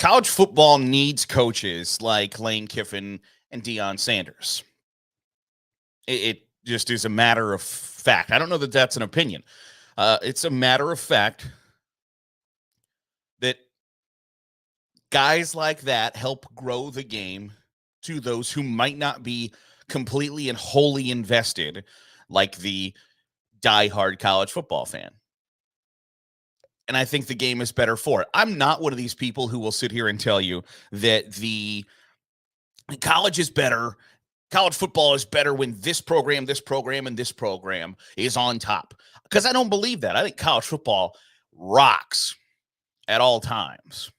College football needs coaches like Lane Kiffin and Deion Sanders. It just is a matter of fact. I don't know that that's an opinion. It's a matter of fact that guys like that help grow the game to those who might not be completely and wholly invested, like the diehard college football fan. And I think the game is better for it. I'm not one of these people who will sit here and tell you that the college is better. College football is better when this program, and this program is on top. Because I don't believe that. I think college football rocks at all times.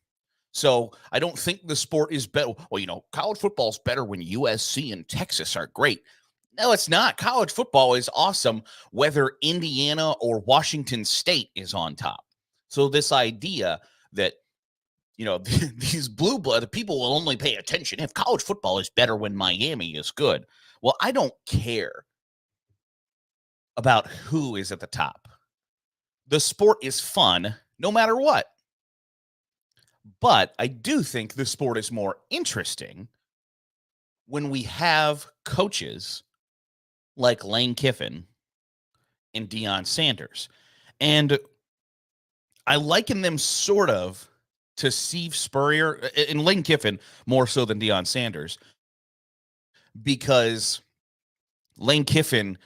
So I don't think the sport is better. Well, college football is better when USC and Texas are great. No, it's not. College football is awesome whether Indiana or Washington State is on top. So this idea that, these blue blood people will only pay attention if college football is better when Miami is good. Well, I don't care about who is at the top. The sport is fun no matter what. But I do think the sport is more interesting when we have coaches like Lane Kiffin and Deion Sanders. And I liken them sort of to Steve Spurrier and Lane Kiffin more so than Deion Sanders, because Lane Kiffin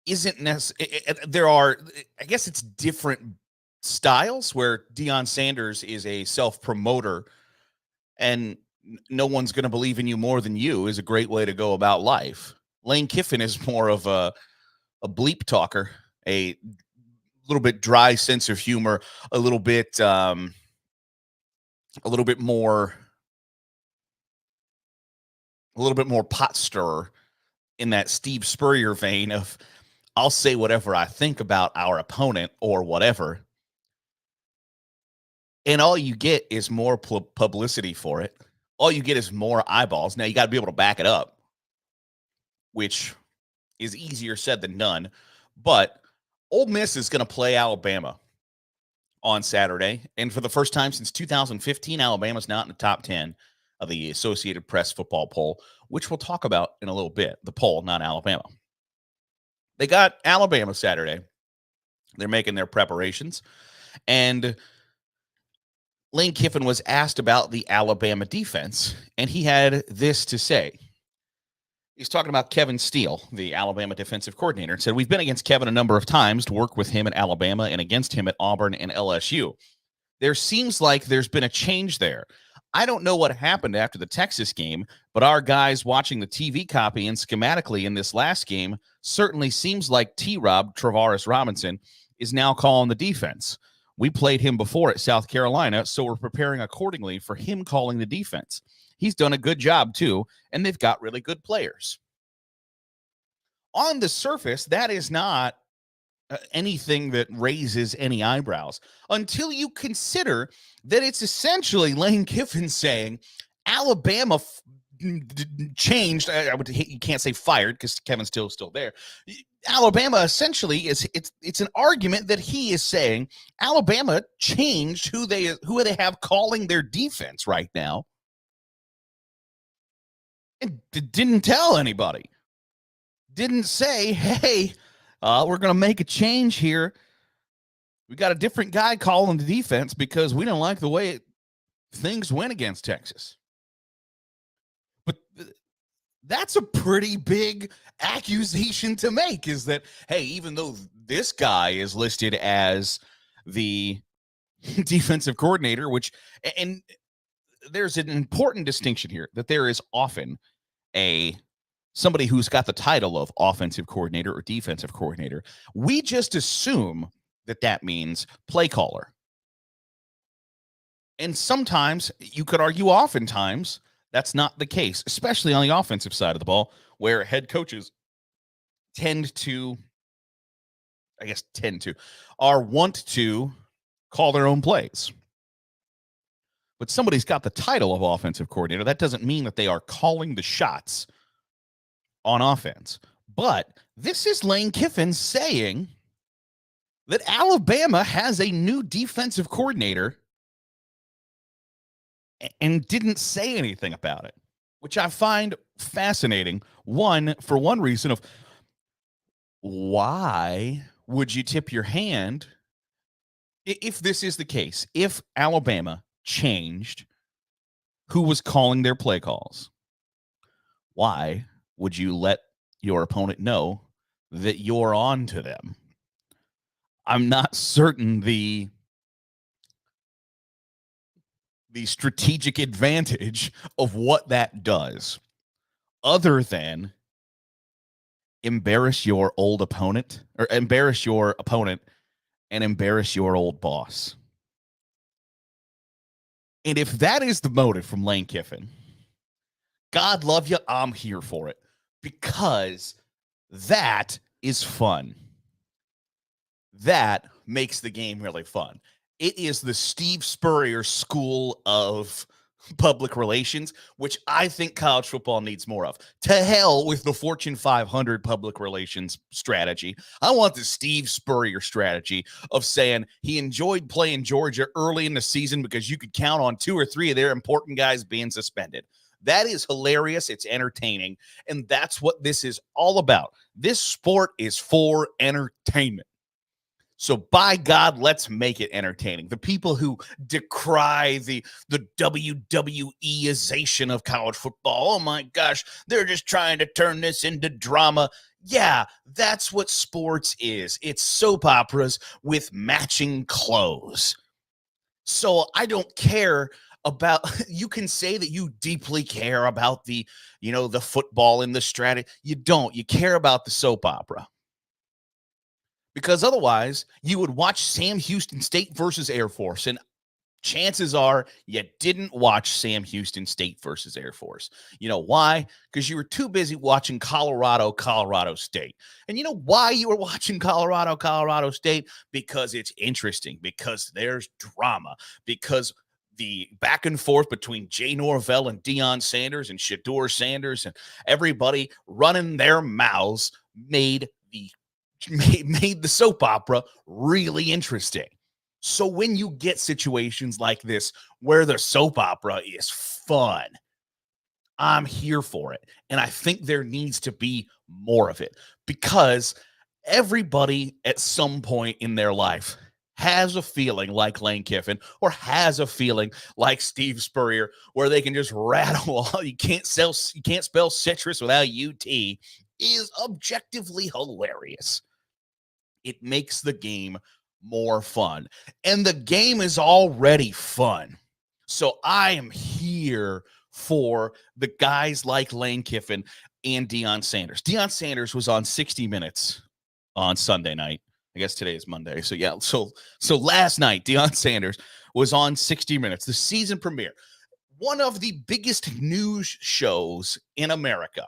isn't necessarily, I guess it's different styles, where Deion Sanders is a self-promoter and no one's going to believe in you more than you is a great way to go about life. Lane Kiffin is more of a bleep talker, a little bit dry sense of humor, a little bit more pot stirrer, in that Steve Spurrier vein of, I'll say whatever I think about our opponent or whatever, and all you get is more publicity for it. All you get is more eyeballs. Now you got to be able to back it up, which is easier said than done. But Ole Miss is going to play Alabama on Saturday. And for the first time since 2015, Alabama's not in the top 10 of the Associated Press football poll, which we'll talk about in a little bit. The poll, not Alabama. They got Alabama Saturday. They're making their preparations. And Lane Kiffin was asked about the Alabama defense, and he had this to say. He's talking about Kevin Steele, the Alabama defensive coordinator, and said, "We've been against Kevin a number of times to work with him at Alabama and against him at Auburn and LSU. There seems like there's been a change there. I don't know what happened after the Texas game, but our guys watching the TV copy and schematically in this last game certainly seems like T-Rob, Travaris Robinson, is now calling the defense. We played him before at South Carolina, so we're preparing accordingly for him calling the defense. He's done a good job, too, and they've got really good players." On the surface, that is not anything that raises any eyebrows until you consider that it's essentially Lane Kiffin saying Alabama changed. You can't say fired because Kevin's still there. Alabama essentially it's an argument that he is saying Alabama changed who they have calling their defense right now, and didn't tell anybody. Didn't say, hey, we're going to make a change here. We got a different guy calling the defense because we don't like the way things went against Texas. But that's a pretty big accusation to make, is that, hey, even though this guy is listed as the defensive coordinator, and there's an important distinction here, that there is often somebody who's got the title of offensive coordinator or defensive coordinator. We just assume that means play caller. And sometimes, you could argue oftentimes, that's not the case, especially on the offensive side of the ball, where head coaches want to call their own plays. But somebody's got the title of offensive coordinator. That doesn't mean that they are calling the shots on offense. But this is Lane Kiffin saying that Alabama has a new defensive coordinator and didn't say anything about it, which I find fascinating. For one reason of why would you tip your hand if this is the case? If Alabama changed who was calling their play calls, why would you let your opponent know that you're on to them? I'm not certain the strategic advantage of what that does, other than embarrass your old opponent or embarrass your opponent and embarrass your old boss. And if that is the motive from Lane Kiffin, God love you, I'm here for it, because that is fun. That makes the game really fun. It is the Steve Spurrier school of public relations, which I think college football needs more of. To hell with the Fortune 500 public relations strategy. I want the Steve Spurrier strategy of saying he enjoyed playing Georgia early in the season because you could count on 2 or 3 of their important guys being suspended. That is hilarious. It's entertaining. And that's what this is all about. This sport is for entertainment. So by God, let's make it entertaining. The people who decry the WWE-ization of college football, oh my gosh, they're just trying to turn this into drama. Yeah, that's what sports is. It's soap operas with matching clothes. So I don't care about, you can say that you deeply care about the football and the strategy. You don't. You care about the soap opera. Because otherwise, you would watch Sam Houston State versus Air Force, and chances are you didn't watch Sam Houston State versus Air Force. You know why? Because you were too busy watching Colorado State. And you know why you were watching Colorado State? Because it's interesting, because there's drama, because the back and forth between Jay Norvell and Deion Sanders and Shedeur Sanders and everybody running their mouths made the soap opera really interesting. So when you get situations like this where the soap opera is fun, I'm here for it. And I think there needs to be more of it, because everybody at some point in their life has a feeling like Lane Kiffin or has a feeling like Steve Spurrier where they can just rattle all you can't spell citrus without UT is objectively hilarious. It makes the game more fun. And the game is already fun. So I am here for the guys like Lane Kiffin and Deion Sanders. Deion Sanders was on 60 Minutes on Sunday night. I guess today is Monday. So yeah, so last night Deion Sanders was on 60 Minutes, the season premiere. One of the biggest news shows in America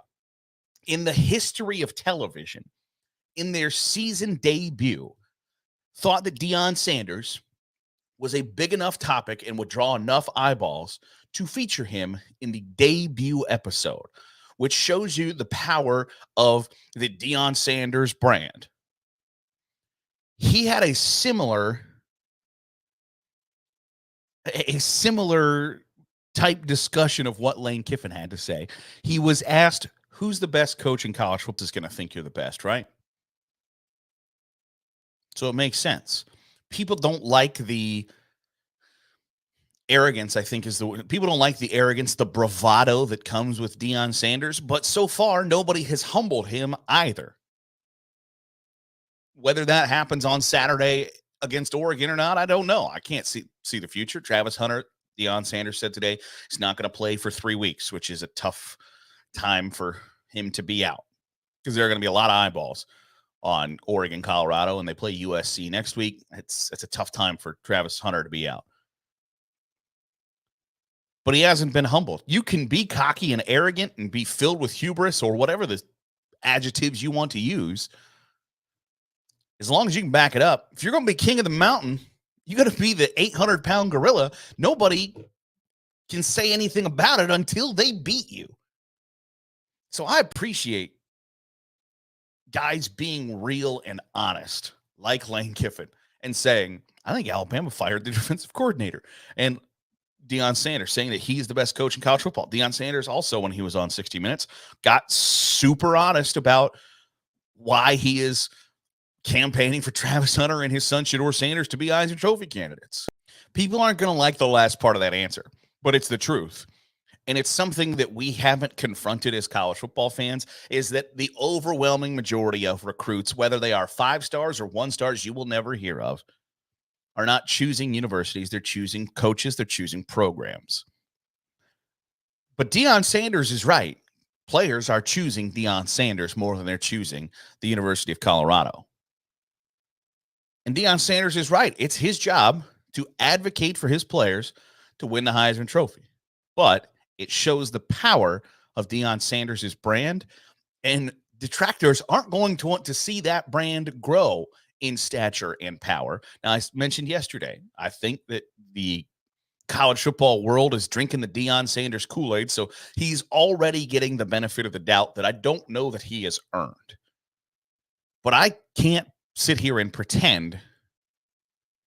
in the history of television. In their season debut, thought that Deion Sanders was a big enough topic and would draw enough eyeballs to feature him in the debut episode, which shows you the power of the Deion Sanders brand. He had a similar type discussion of what Lane Kiffin had to say. He was asked, who's the best coach in college football is going to think you're the best, right? So it makes sense. People don't like the arrogance, I think people don't like the arrogance, the bravado that comes with Deion Sanders, but so far nobody has humbled him either. Whether that happens on Saturday against Oregon or not, I don't know. I can't see the future. Travis Hunter, Deion Sanders said today he's not going to play for 3 weeks, which is a tough time for him to be out because there are going to be a lot of eyeballs on Oregon, Colorado, and they play USC next week. It's a tough time for Travis Hunter to be out. But he hasn't been humbled. You can be cocky and arrogant and be filled with hubris or whatever the adjectives you want to use. As long as you can back it up. If you're going to be king of the mountain, you got to be the 800-pound gorilla. Nobody can say anything about it until they beat you. So I appreciate guys being real and honest, like Lane Kiffin, and saying, I think Alabama fired the defensive coordinator. And Deion Sanders, saying that he's the best coach in college football. Deion Sanders also, when he was on 60 Minutes, got super honest about why he is campaigning for Travis Hunter and his son Shedeur Sanders to be Heisman Trophy candidates. People aren't going to like the last part of that answer, but it's the truth. And it's something that we haven't confronted as college football fans, is that the overwhelming majority of recruits, whether they are 5 stars or 1 stars you will never hear of, are not choosing universities. They're choosing coaches. They're choosing programs. But Deion Sanders is right. Players are choosing Deion Sanders more than they're choosing the University of Colorado. And Deion Sanders is right. It's his job to advocate for his players to win the Heisman Trophy. But it shows the power of Deion Sanders' brand, and detractors aren't going to want to see that brand grow in stature and power. Now, I mentioned yesterday, I think that the college football world is drinking the Deion Sanders Kool-Aid, so he's already getting the benefit of the doubt that I don't know that he has earned. But I can't sit here and pretend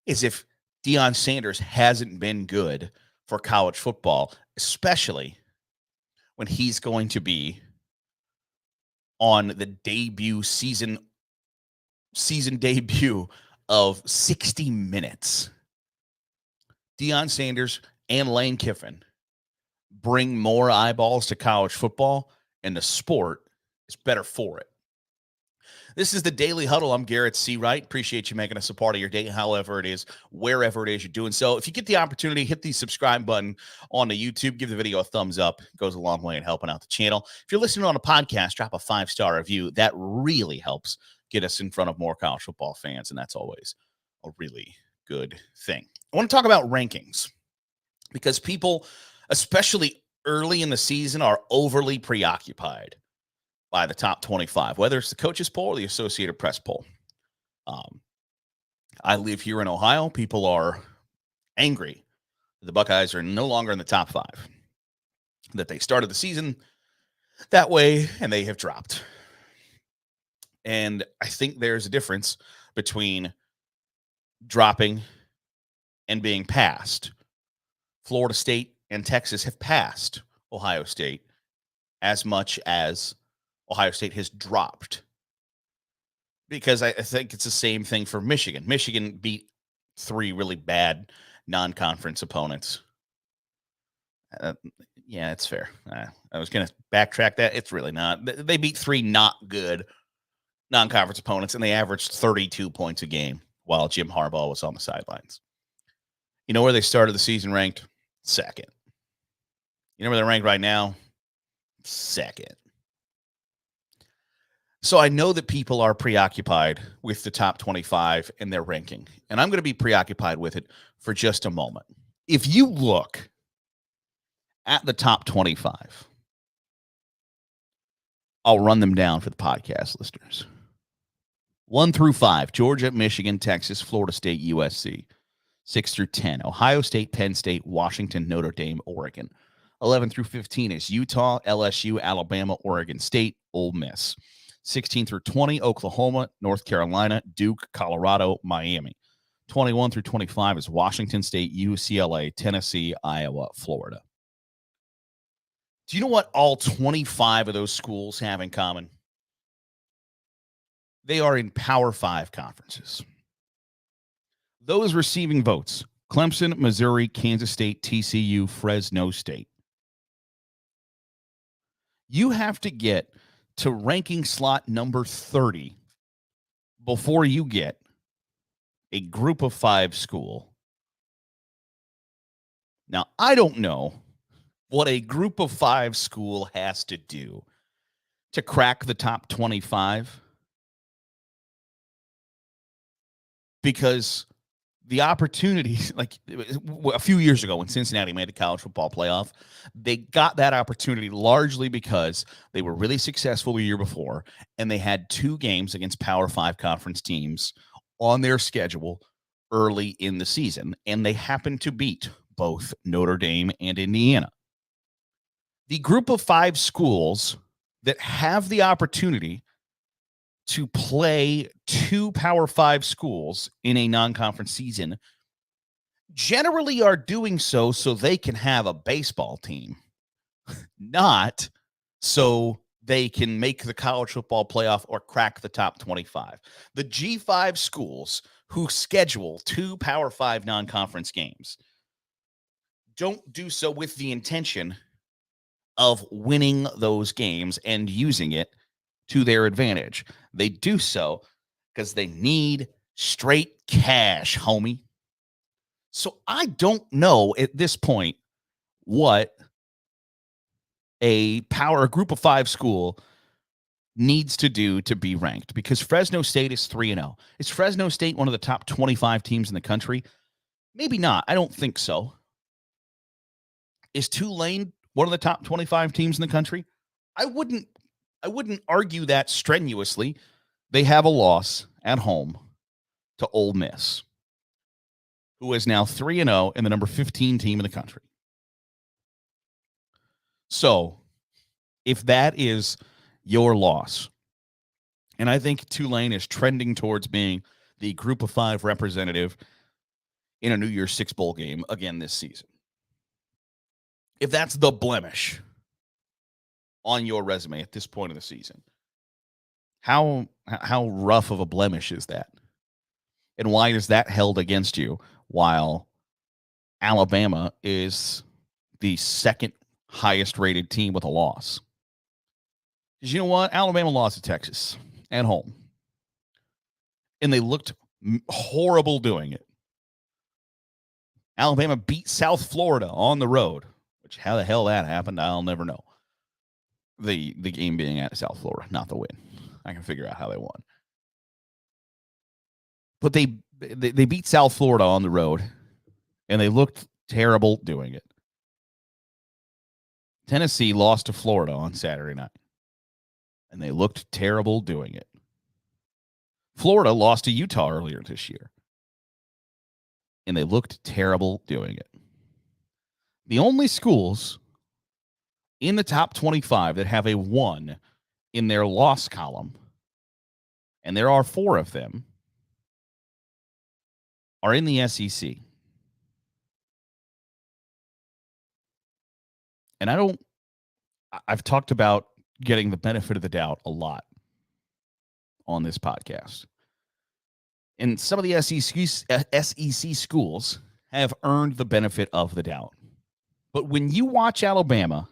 as if Deion Sanders hasn't been good for college football, especially when he's going to be on the debut season debut of 60 Minutes. Deion Sanders and Lane Kiffin bring more eyeballs to college football, and the sport is better for it. This is the Daily Huddle. I'm Garrett Searight. Appreciate you making us a part of your day, however it is, wherever it is you're doing so. If you get the opportunity, hit the subscribe button on the YouTube. Give the video a thumbs up. It goes a long way in helping out the channel. If you're listening on a podcast, drop a 5-star review. That really helps get us in front of more college football fans, and that's always a really good thing. I want to talk about rankings because people, especially early in the season, are overly preoccupied by the top 25, whether it's the coaches poll or the Associated Press poll. I live here in Ohio. People are angry the Buckeyes are no longer in the top 5, that they started the season that way and they have dropped. And I think there's a difference between dropping and being passed. Florida State and Texas have passed Ohio State as much as Ohio State has dropped, because I think it's the same thing for Michigan. Michigan beat 3 really bad non-conference opponents. Yeah, it's fair. I was going to backtrack that. It's really not. They beat 3 not good non-conference opponents, and they averaged 32 points a game while Jim Harbaugh was on the sidelines. You know where they started the season ranked? 2nd. You know where they're ranked right now? 2nd. So I know that people are preoccupied with the top 25 and their ranking, and I'm going to be preoccupied with it for just a moment. If you look at the top 25, I'll run them down for the podcast listeners. 1 through 5, Georgia, Michigan, Texas, Florida State, USC. 6 through 10, Ohio State, Penn State, Washington, Notre Dame, Oregon. 11 through 15 is Utah, LSU, Alabama, Oregon State, Ole Miss. 16 through 20, Oklahoma, North Carolina, Duke, Colorado, Miami. 21 through 25 is Washington State, UCLA, Tennessee, Iowa, Florida. Do you know what all 25 of those schools have in common? They are in Power 5 conferences. Those receiving votes: Clemson, Missouri, Kansas State, TCU, Fresno State. You have to get to ranking slot number 30 before you get a group of 5 school. Now, I don't know what a group of 5 school has to do to crack the top 25, because the opportunities, like a few years ago when Cincinnati made the college football playoff, they got that opportunity largely because they were really successful the year before, and they had 2 games against Power 5 conference teams on their schedule early in the season, and they happened to beat both Notre Dame and Indiana. The group of 5 schools that have the opportunity to play 2 Power 5 schools in a non-conference season generally are doing so they can have a baseball team, not so they can make the college football playoff or crack the top 25. The G5 schools who schedule 2 Power 5 non-conference games don't do so with the intention of winning those games and using it to their advantage. They do so because they need straight cash, homie. So I don't know at this point what a group of 5 school needs to do to be ranked, because Fresno State is 3-0. Is Fresno State one of the top 25 teams in the country? Maybe not. I don't think so. Is Tulane one of the top 25 teams in the country? I wouldn't argue that strenuously. They have a loss at home to Ole Miss, who is now 3-0 and the number 15 team in the country. So, if that is your loss, and I think Tulane is trending towards being the group of 5 representative in a New Year's Six bowl game again this season. If that's the blemish on your resume at this point of the season, how rough of a blemish is that? And why is that held against you while Alabama is the second highest rated team with a loss? Because you know what? Alabama lost to Texas at home. And they looked horrible doing it. Alabama beat South Florida on the road, which how the hell that happened, I'll never know. The game being at South Florida, not the win. I can figure out how they won. But they beat South Florida on the road, and they looked terrible doing it. Tennessee lost to Florida on Saturday night, and they looked terrible doing it. Florida lost to Utah earlier this year, and they looked terrible doing it. The only schools in the top 25 that have a 1 in their loss column, and there are 4 of them, are in the SEC. And I've talked about getting the benefit of the doubt a lot on this podcast. And some of the SEC schools have earned the benefit of the doubt. But when you watch Alabama,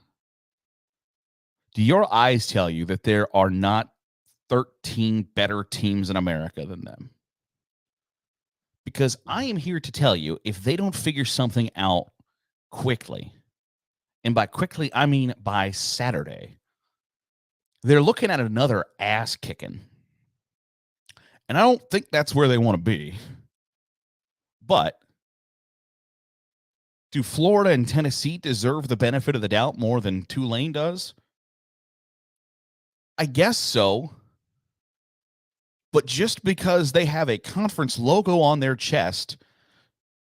do your eyes tell you that there are not 13 better teams in America than them? Because I am here to tell you, if they don't figure something out quickly, and by quickly, I mean by Saturday, they're looking at another ass kicking. And I don't think that's where they want to be. But do Florida and Tennessee deserve the benefit of the doubt more than Tulane does? I guess so. But just because they have a conference logo on their chest,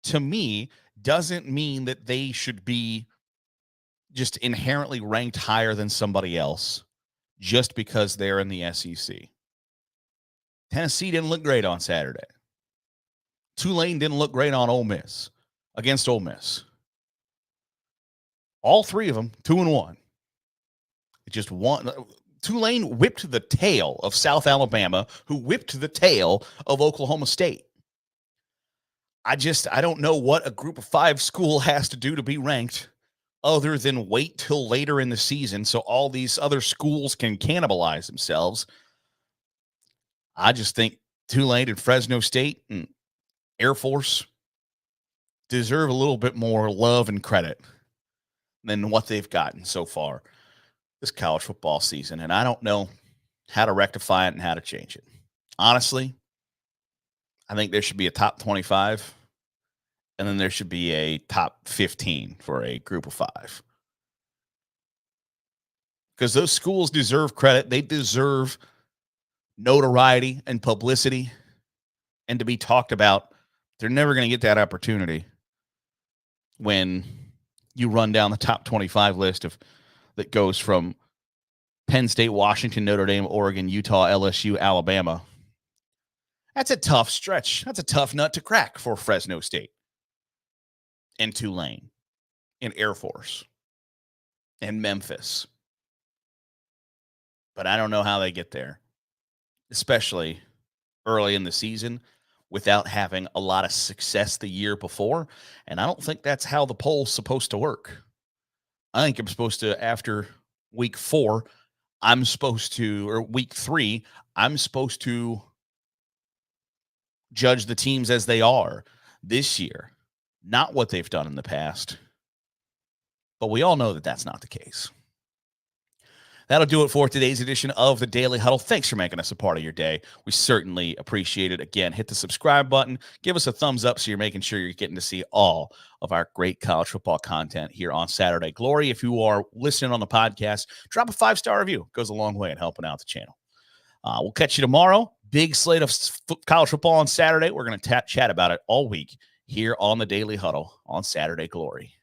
to me, doesn't mean that they should be just inherently ranked higher than somebody else just because they're in the SEC. Tennessee didn't look great on Saturday. Tulane didn't look great on against Ole Miss. All 3 of them, 2-1. Just one. Tulane whipped the tail of South Alabama, who whipped the tail of Oklahoma State. I don't know what a group of 5 school has to do to be ranked other than wait till later in the season so all these other schools can cannibalize themselves. I just think Tulane and Fresno State and Air Force deserve a little bit more love and credit than what they've gotten so far this college football season. And I don't know how to rectify it and how to change it. Honestly, I think there should be a top 25, and then there should be a top 15 for a group of 5. Because those schools deserve credit. They deserve notoriety and publicity and to be talked about. They're never going to get that opportunity when you run down the top 25 list that goes from Penn State, Washington, Notre Dame, Oregon, Utah, LSU, Alabama. That's a tough stretch. That's a tough nut to crack for Fresno State. and Tulane and Air Force and Memphis. But I don't know how they get there, especially early in the season without having a lot of success the year before. And I don't think that's how the poll's supposed to work. I think I'm supposed to, after week 4, or week 3, I'm supposed to judge the teams as they are this year, not what they've done in the past. But we all know that that's not the case. That'll do it for today's edition of the Daily Huddle. Thanks for making us a part of your day. We certainly appreciate it. Again, hit the subscribe button. Give us a thumbs up so you're making sure you're getting to see all of our great college football content here on Saturday Glory. If you are listening on the podcast, drop a 5-star review. It goes a long way in helping out the channel. We'll catch you tomorrow. Big slate of college football on Saturday. We're going to chat about it all week here on the Daily Huddle on Saturday Glory.